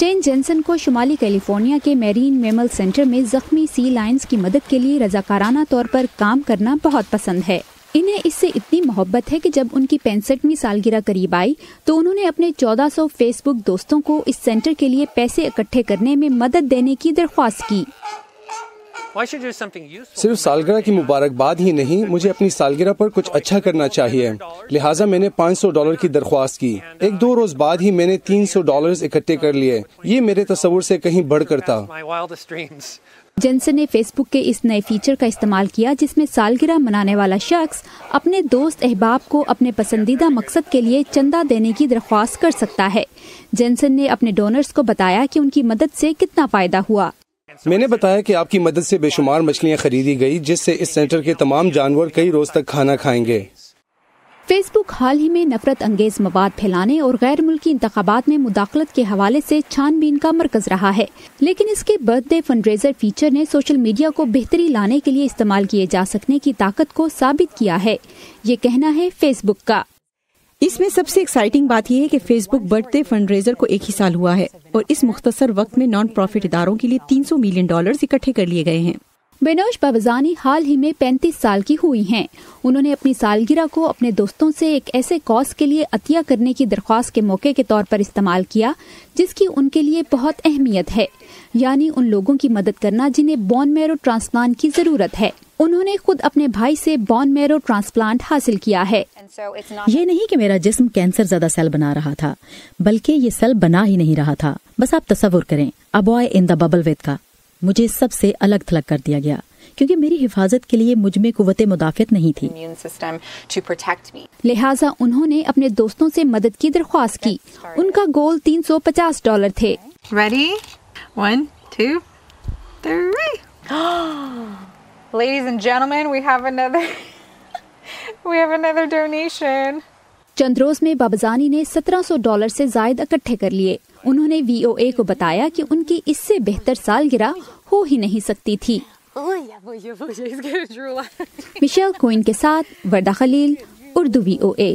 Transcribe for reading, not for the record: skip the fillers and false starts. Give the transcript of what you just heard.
سٹین Jensen کو شمالی California کے میرین میمل سینٹر میں زخمی سی لائنز کی مدد کے لیے رضاکارانہ طور پر کام کرنا بہت پسند ہے۔ انہیں اس سے اتنی محبت ہے کہ جب ان کی 65ویں سالگرہ قریب آئی تو انہوں نے اپنے 1400 فیس بک دوستوں کو اس سینٹر کے لیے پیسے اکٹھے کرنے میں مدد دینے کی درخواست کی۔ صرف سالگرہ کی مبارکباد ہی نہیں، مجھے اپنی سالگرہ پر کچھ اچھا کرنا چاہیے، لہٰذا میں نے $500 کی درخواست کی۔ 1-2 روز بعد ہی میں نے $300 اکٹھے کر لیے۔ یہ میرے تصور سے کہیں بڑھ کر تھا۔ جینسن نے فیس بک کے اس نئے فیچر کا استعمال کیا جس میں سالگرہ منانے والا شخص اپنے دوست احباب کو اپنے پسندیدہ مقصد کے لیے چندہ دینے کی درخواست کر سکتا ہے۔ جینسن نے اپنے ڈونرز کو بتایا کہ ان کی مدد سے کتنا فائدہ ہوا۔ میں نے بتایا کہ آپ کی مدد سے بے شمار مچھلیاں خریدی گئی جس سے اس سینٹر کے تمام جانور کئی روز تک کھانا کھائیں گے۔ فیس بک حال ہی میں نفرت انگیز مواد پھیلانے اور غیر ملکی انتخابات میں مداخلت کے حوالے سے چھان بین کا مرکز رہا ہے، لیکن اس کے birthday fundraiser feature نے سوشل میڈیا کو بہتری لانے کے لیے استعمال کیے جا سکنے کی طاقت کو ثابت کیا ہے، یہ کہنا ہے فیس بک کا۔ اس میں سب سے ایکسائٹنگ بات یہ ہے کہ فیس بک برتھ ڈے فنڈ ریزر کو 1 ہی سال ہوا ہے اور اس مختصر وقت میں نان پروفٹ اداروں کے لیے $300 ملین اکٹھے کر لیے گئے ہیں۔ بینوش بابزانی حال ہی میں 35 سال کی ہوئی ہیں۔ انہوں نے اپنی سالگرہ کو اپنے دوستوں سے ایک ایسے کاز کے لیے عطیہ کرنے کی درخواست کے موقع کے طور پر استعمال کیا جس کی ان کے لیے بہت اہمیت ہے، یعنی ان لوگوں کی مدد کرنا جنہیں بون میرو ٹرانسپلانٹ کی ضرورت ہے۔ انہوں نے خود اپنے بھائی سے بون میرو ٹرانسپلانٹ حاصل کیا ہے۔ یہ نہیں کہ میرا جسم کینسر زدہ سیل بنا رہا تھا، بلکہ یہ سیل بنا ہی نہیں رہا تھا۔ بس آپ تصور کریں، A Boy in the Bubble with کا مجھے سب سے الگ تھلگ کر دیا گیا کیونکہ میری حفاظت کے لیے مجھ میں قوت مدافعت نہیں تھی۔ لہٰذا انہوں نے اپنے دوستوں سے مدد کی درخواست کی۔ ان کا گول $350 تھے۔ Ready? 1, 2, 3. Ladies and gentlemen, we have another donation. چند روز میں بابزانی نے $1700 سے زائد اکٹھے کر لیے۔ انہوں نے VOA کو بتایا کہ ان کی اس سے بہتر سالگرہ ہو ہی نہیں سکتی تھی۔ مشیل کوئن کے ساتھ وردہ خلیل، اردو VOA۔